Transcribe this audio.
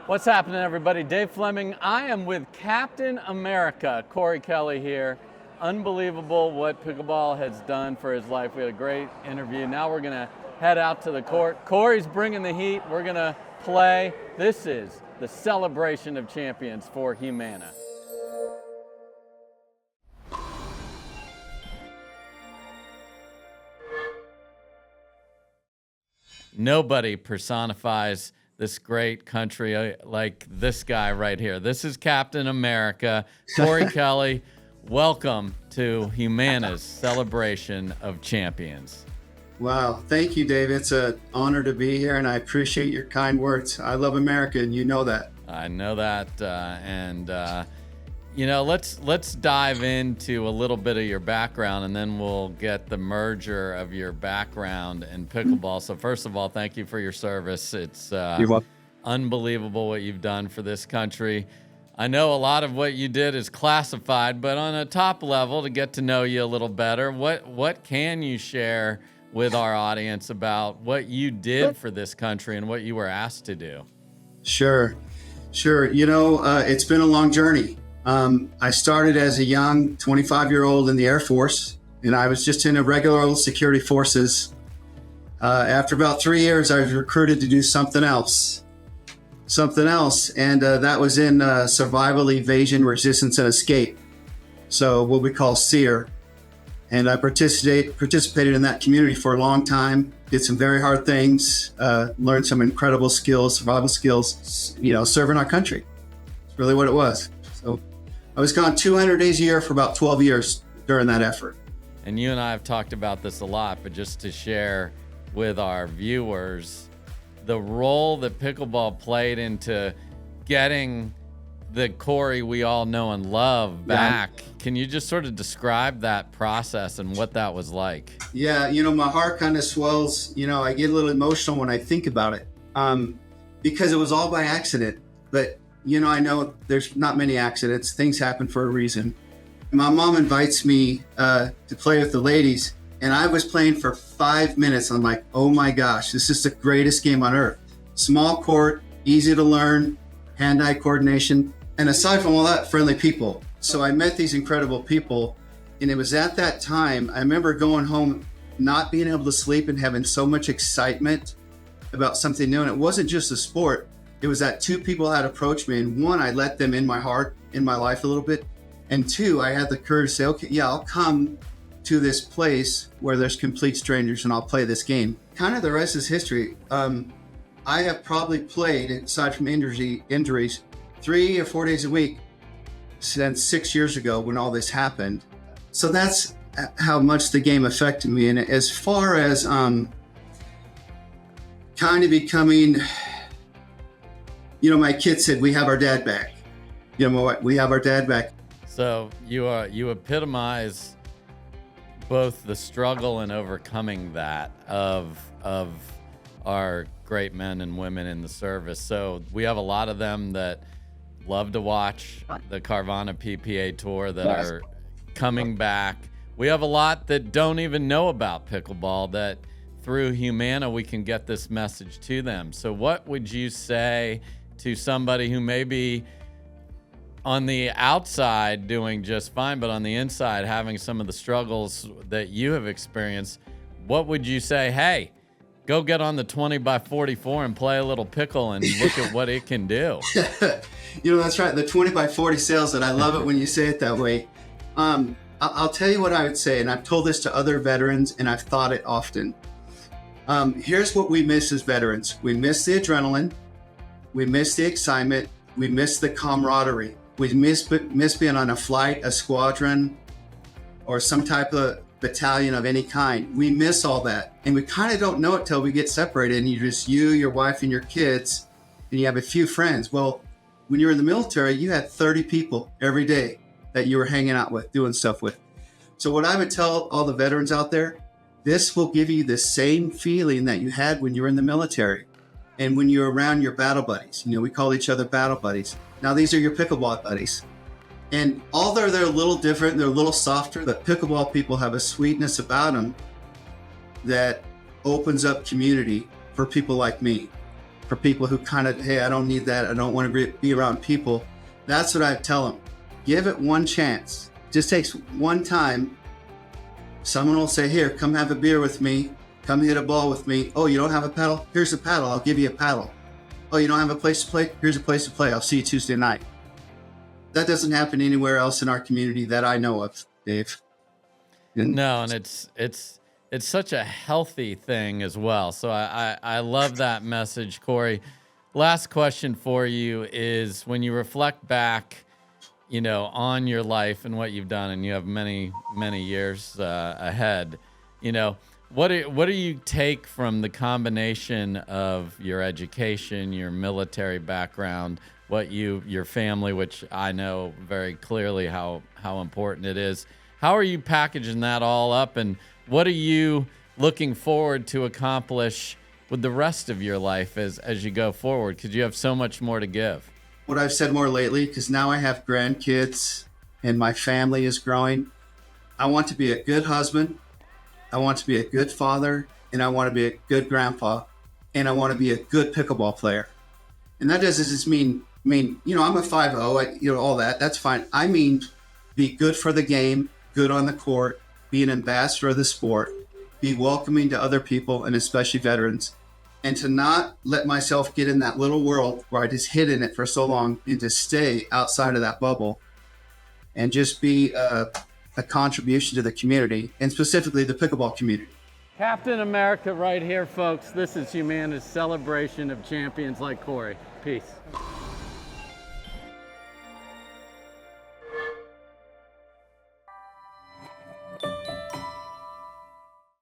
What's happening, everybody? Dave Fleming. I am with Captain America, Kory Kelly here. Unbelievable what pickleball has done for his life. We had a great interview. Now we're going to head out to the court. Kory's bringing the heat. We're going to play. This is the celebration of champions for Humana. Nobody personifies this great country like this guy right here. This is Captain America, Kory Kelly. Welcome to Humana's celebration of champions. Wow, thank you, Dave. It's an honor to be here, and I appreciate your kind words. I love America, and you know that. I know that, let's dive into a little bit of your background, and then we'll get the merger of your background and pickleball. So first of all, thank you for your service. It's You're welcome. Unbelievable what you've done for this country. I know a lot of what you did is classified, but on a top level, to get to know you a little better, what can you share with our audience about what you did for this country and what you were asked to do? Sure. It's been a long journey. I started as a young 25-year-old in the Air Force, and I was just in a regular old security forces. After about 3 years, I was recruited to do something else. And that was in survival, evasion, resistance, and escape. So what we call SEER. And I participated in that community for a long time, did some very hard things, learned some incredible skills, survival skills, serving our country. It's really what it was. So I was gone 200 days a year for about 12 years during that effort. And you and I have talked about this a lot, but just to share with our viewers, the role that pickleball played into getting the Kory we all know and love back. Yeah. Can you just sort of describe that process and what that was like? Yeah, my heart kind of swells. I get a little emotional when I think about it because it was all by accident. But, I know there's not many accidents. Things happen for a reason. My mom invites me to play with the ladies, and I was playing for 5 minutes. I'm like, oh my gosh, this is the greatest game on earth. Small court, easy to learn, hand-eye coordination. And aside from all that, friendly people. So I met these incredible people. And it was at that time, I remember going home, not being able to sleep and having so much excitement about something new. And it wasn't just a sport. It was that two people had approached me. And one, I let them in my heart, in my life a little bit. And two, I had the courage to say, okay, yeah, I'll come to this place where there's complete strangers and I'll play this game. Kind of the rest is history. I have probably played, aside from injuries, 3 or 4 days a week since 6 years ago when all this happened. So that's how much the game affected me. And as far as kind of becoming, my kid said, we have our dad back. We have our dad back. So you epitomize both the struggle and overcoming that of our great men and women in the service. So we have a lot of them that love to watch the Carvana PPA tour that are coming back. We have a lot that don't even know about pickleball that through Humana we can get this message to them. So what would you say to somebody who may be on the outside doing just fine, but on the inside having some of the struggles that you have experienced? What would you say? Hey, go get on the 20x44 and play a little pickle and look at what it can do. That's right. The 20x40 sales it. I love it when you say it that way. I'll tell you what I would say, and I've told this to other veterans, and I've thought it often. Here's what we miss as veterans. We miss the adrenaline. We miss the excitement. We miss the camaraderie. We miss being on a flight, a squadron, or some type of battalion of any kind. We miss all that. And we kind of don't know it till we get separated and your wife and your kids, and you have a few friends. Well, when you were in the military, you had 30 people every day that you were hanging out with, doing stuff with. So what I would tell all the veterans out there, this will give you the same feeling that you had when you were in the military and when you're around your battle buddies. We call each other battle buddies. Now, these are your pickleball buddies. And although they're a little different, they're a little softer, the pickleball people have a sweetness about them that opens up community for people like me. for people who kind of, hey, I don't need that. I don't want to be around people. That's what I tell them. Give it one chance. Just takes one time. Someone will say, here, come have a beer with me. Come hit a ball with me. Oh, you don't have a paddle? Here's a paddle. I'll give you a paddle. Oh, you don't have a place to play? Here's a place to play. I'll see you Tuesday night. That doesn't happen anywhere else in our community that I know of, Dave. No, and it's such a healthy thing as well. So I love that message, Kory. Last question for you is, when you reflect back, on your life and what you've done, and you have many, many years ahead, what do you take from the combination of your education, your military background, your family, which I know very clearly how important it is? How are you packaging that all up, and what are you looking forward to accomplish with the rest of your life as you go forward? Because you have so much more to give. What I've said more lately, because now I have grandkids and my family is growing, I want to be a good husband, I want to be a good father, and I want to be a good grandpa, and I want to be a good pickleball player. And that doesn't just mean, I'm a 5'0", all that, that's fine. I mean, be good for the game, good on the court, be an ambassador of the sport, be welcoming to other people, and especially veterans, and to not let myself get in that little world where I just hid in it for so long, and to stay outside of that bubble and just be a contribution to the community, and specifically the pickleball community. Captain America right here, folks. This is Humana's celebration of champions like Kory. Peace.